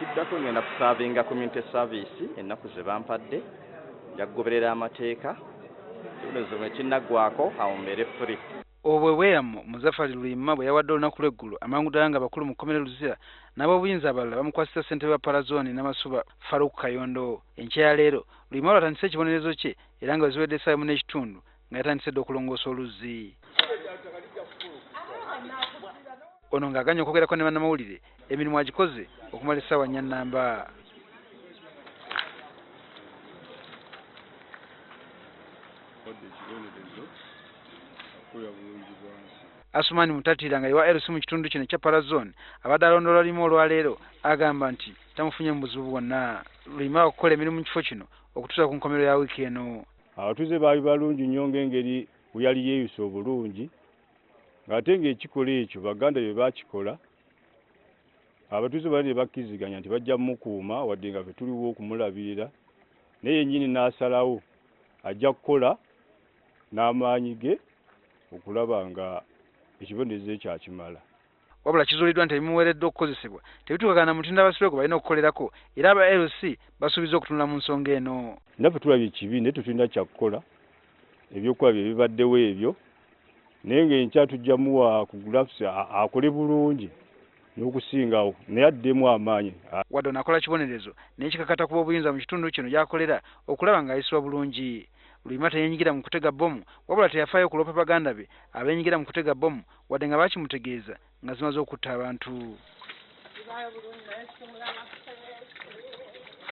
ekiddako ngenda kusaavinga community service ennaku ze bampadde njakugoberera amateeka ekibonerezo bwe kinnaggwako awo mbeere free. Obwe bweyamo Muzaffari Luyima bwe yawadde olunaku lw'eggulu amangu ddala nga bakulu mu kkomera Luzira n'ab'obuyinza abalala bamukwasisa ssentebe wa Parazoni n'Amasuba Farouk Kayondo. Enkya ya leero Luyima lwatandise ekibonerezo kye era nga weziwedde essaawa emu n'ekitundu nga yatandise dda okulongoosa oluzzi. Ono ng'aganya okwogerako ne bannamawulire emirimu agikoze okumala essaawa 4 nnamba. Asumani Mutatira nga yewa LC mu kitundu kino kya Parazoni abadde alondoola Luyima olwaleero agamba nti tamufunye mu buzibu bwonna. Luyima okukola emirimu mu kifo kino okutuusa ku nkomerero ya wiiki eno. Abatuuze baali balungi nnyo ng'engeri bwe yali yeeyisa obulungi ng'ate ng'ekikola ekyo Baganda bye baakikola abatuuze baali ne bakkiziganya nti bajja mukuuma wadde nga ffe tuliwo okumulabirira naye yennyini n'asalawo ajja kukola n'amaanyi ge okulaba nga ekibonerezo ekyo akimala. Wabula kizuuliddwa nti ebimuweereddwa okukozesebwa tebitukakana mutindo abasibe gwe balina okukolerako era aba LC basuubiza okutunula mu nsonga eno. Naffe tulabye ekibi naye tetulina kyakukola ebyokukola bye bibaddewo ebyo naye ng'enkya tujja muwa ku gulafusi akole bulungi n'okusingawo naye addemu amaanyi. Wadde onaakola kibonerezo naye kikakata kuba obuyinza mu kitundu kino gy'akolera okulaba ng'ayisibwa bulungi. Luyima teyeenyigira mu kutega bbomu wabula teyafaayo kuloopa baganda be abeenyigira mu kutega bbomu wadde nga baakimutegeeza nga zimaze okutta abantu.